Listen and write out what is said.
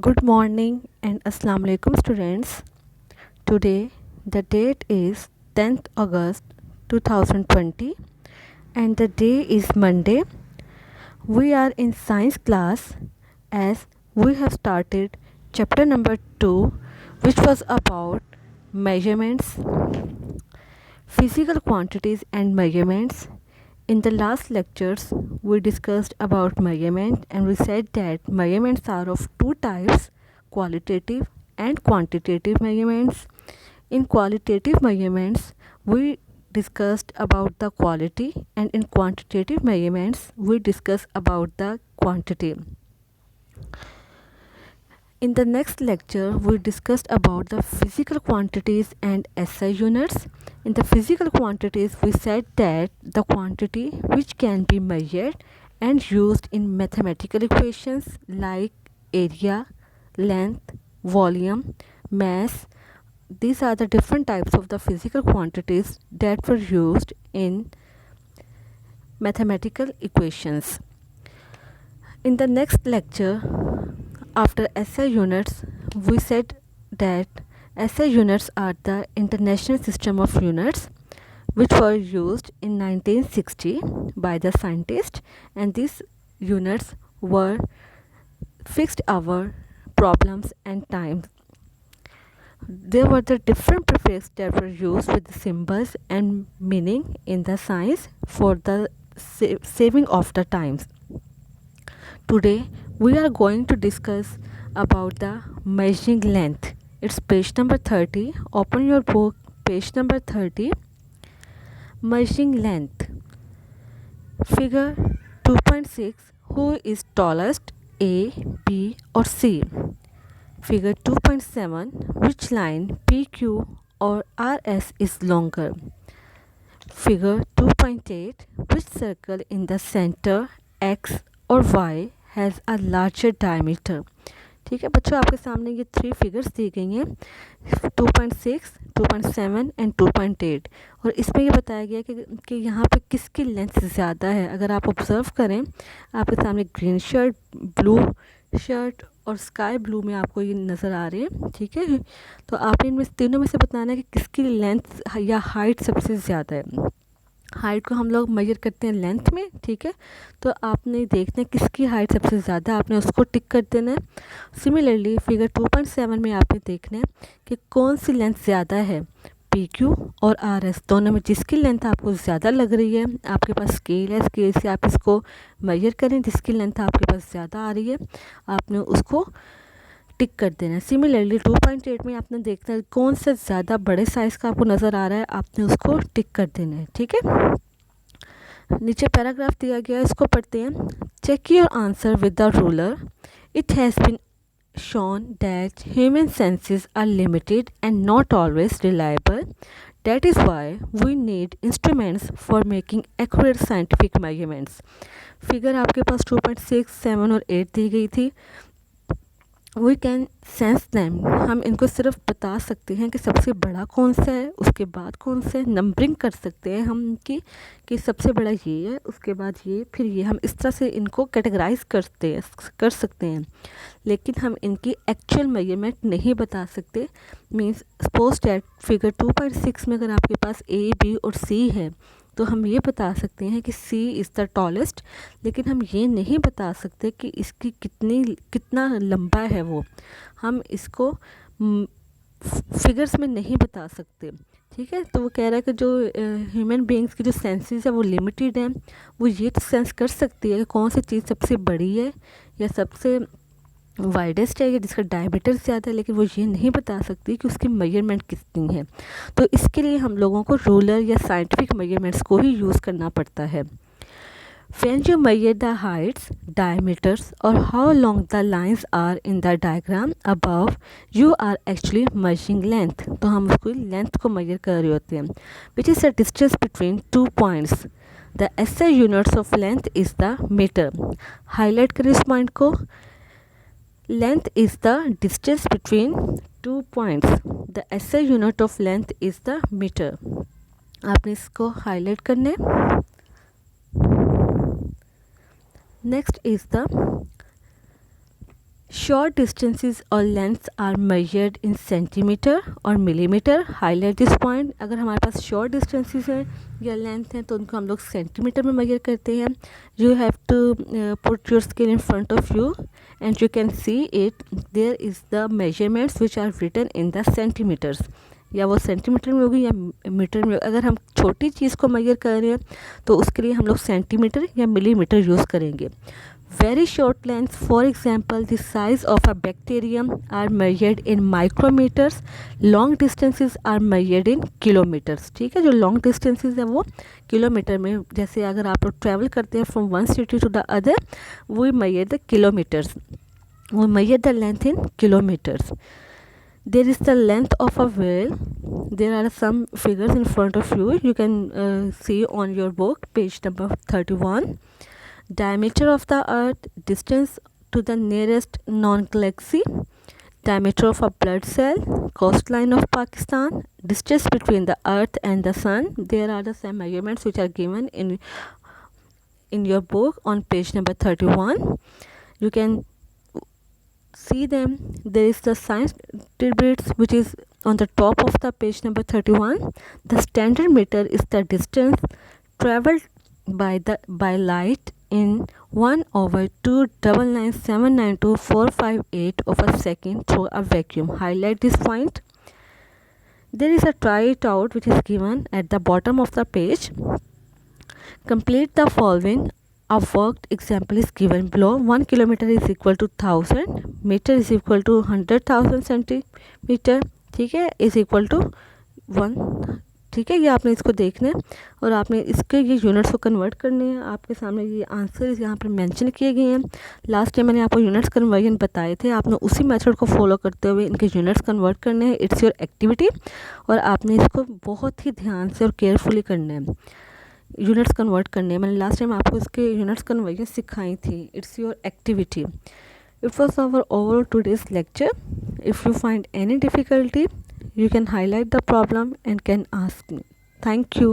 Good morning and Assalamu alaikum students. Today the date is 10th August 2020 and the day is Monday. We are in science class as we have started chapter number 2, which was about measurements, physical quantities and measurements. In the last lectures, we discussed about measurement and we said that measurements are of two types, qualitative and quantitative measurements. In qualitative measurements, we discussed about the quality, and in quantitative measurements, we discuss about the quantity. In the next lecture, we discussed about the physical quantities and SI units. In the physical quantities, we said that the quantity which can be measured and used in mathematical equations like area, length, volume, mass. These are the different types of the physical quantities that were used in mathematical equations. In the next lecture, after SI units, we said that SI units are the International System of Units which were used in 1960 by the scientists, and these units were fixed hour, problems and times. There were the different prefixes that were used with the symbols and meaning in the science for the saving of the times. Today we are going to discuss about the measuring length. It's page number 30. Open your book, page number 30. Measuring length. Figure 2.6. Who is tallest, A, B or C? Figure 2.7. Which line, PQ or RS is longer? Figure 2.8. Which circle in the center, X or Y, has a larger diameter? ठीक है बच्चों, आपके सामने ये three figures दी गई हैं 2.6, 2.7 and 2.8, और इसमें ये बताया गया कि यहाँ पे किसकी लेंथ ज़्यादा है. अगर आप ऑब्ज़र्व करें, आपके सामने ग्रीन शर्ट, ब्लू शर्ट और स्काई ब्लू में आपको ये नज़र आ रहे हैं. ठीक है, तो आपने इनमें तीनों में से बताना है कि किसकी लेंथ या हाइट सबसे ज़्यादा है. हाइट को हम लोग मेजर करते हैं लेंथ में. ठीक है, तो आपने देखना है किसकी हाइट सबसे ज़्यादा, आपने उसको टिक कर देना है. सिमिलरली फिगर 2.7 में आपने देखना है कि कौन सी लेंथ ज़्यादा है, पी क्यू और आर एस दोनों में जिसकी लेंथ आपको ज़्यादा लग रही है. आपके पास स्केल है, स्केल से आप इसको मेजर करें, जिसकी लेंथ आपके पास ज़्यादा आ रही है आपने उसको टिक कर देना है. सिमिलरली 2.8 में आपने देखना है कौन सा ज़्यादा बड़े साइज़ का आपको नज़र आ रहा है, आपने उसको टिक कर देना है. ठीक है, नीचे पैराग्राफ दिया गया है, इसको पढ़ते हैं. Check your answer with the ruler. It has been shown that human senses are limited and not always reliable. That is why we need instruments for making accurate scientific measurements. Figure आपके पास 2.6, 7 और 8 दी गई थी. We can sense them, हम इनको सिर्फ बता सकते हैं कि सबसे बड़ा कौन सा है, उसके बाद कौन सा है. नंबरिंग कर सकते हैं हम इनकी कि सबसे बड़ा ये है, उसके बाद ये, फिर ये. हम इस तरह से इनको कैटेगराइज कर सकते हैं, लेकिन हम इनकी एक्चुअल मेजरमेंट नहीं बता सकते. मीन्स सपोज डैट फिगर 2.6 में अगर आपके पास ए, बी और सी है, तो हम ये बता सकते हैं कि सी इज़ द टॉलेस्ट, लेकिन हम ये नहीं बता सकते कि इसकी कितना लंबा है वो. हम इसको फिगर्स में नहीं बता सकते. ठीक है, तो वो कह रहा है कि जो ह्यूमन बीइंग्स की जो सेंसेस है वो लिमिटेड हैं. वो ये सेंस कर सकती है कि कौन सी चीज़ सबसे बड़ी है या सबसे वाइडेस्ट है या जिसका डायमीटर ज़्यादा है, लेकिन वो ये नहीं बता सकती कि उसकी मेजरमेंट कितनी है. तो इसके लिए हम लोगों को रूलर या साइंटिफिक मेजरमेंट्स को ही यूज़ करना पड़ता है. When you measure the heights, diameters or how long the lines are in the diagram above, you are actually measuring length. तो हम उसको लेंथ को मेजर कर रहे होते हैं. Which is the distance between 2 points. The SI units of length is the meter. Highlight करें इस पॉइंट को. Length is the distance between 2 points. The SI unit of length is the meter. आपने इसको highlight करना है. Next is the Short distances or lengths are measured in centimeter और millimeter. Highlight this point. अगर हमारे पास short distances हैं या length हैं तो उनको हम लोग centimeter में measure करते हैं. You have to put your scale in front of you and you can see it. There is the measurements which are written in the centimeters. या वो सेंटीमीटर में होगी या मीटर में. अगर हम छोटी चीज़ को मेजर कर रहे हैं तो उसके लिए हम लोग सेंटीमीटर या मिलीमीटर यूज़ करेंगे. Very short lengths, for example, the size of a bacterium are measured in micrometers. Long distances are measured in kilometers. ठीक है, जो long distances है वो किलोमीटर में. जैसे अगर आप लोग ट्रैवल करते हैं from one city to the other, we measure the kilometers. We measure the length in kilometers. There is the length of a whale. There are some figures in front of you. You can see on your book, page number 31. Diameter of the earth, distance to the nearest non-galaxy, diameter of a blood cell, coastline of Pakistan, distance between the earth and the sun. There are the same measurements which are given in your book on page number 31. You can see them. There is the science tidbits which is on the top of the page number 31. The standard meter is the distance traveled by light in 1/299799458 of a second through a vacuum. Highlight this point. There is a try it out which is given at the bottom of the page. Complete the following. A worked example is given below. 1 kilometer is equal to 1000 meter is equal to 100,000 centimeter. ठीक है, is equal to 1. ठीक है, ये आपने इसको देखना है और आपने इसके ये यूनिट्स को कन्वर्ट करने हैं. आपके सामने ये आंसर यहाँ पर मेंशन किए गए हैं. लास्ट टाइम मैंने आपको यूनिट्स कन्वर्जन बताए थे. आपने उसी मेथड को फॉलो करते हुए इनके यूनिट्स कन्वर्ट करने हैं. इट्स योर एक्टिविटी और आपने इसको बहुत ही ध्यान से और केयरफुली करना है. यूनिट्स कन्वर्ट करने हैं. मैंने लास्ट टाइम आपको इसके यूनिट्स कन्वर्जन सिखाई थी. It's your activity. It was our overall today's lecture. If you find any difficulty, you can highlight the problem and can ask me. Thank you.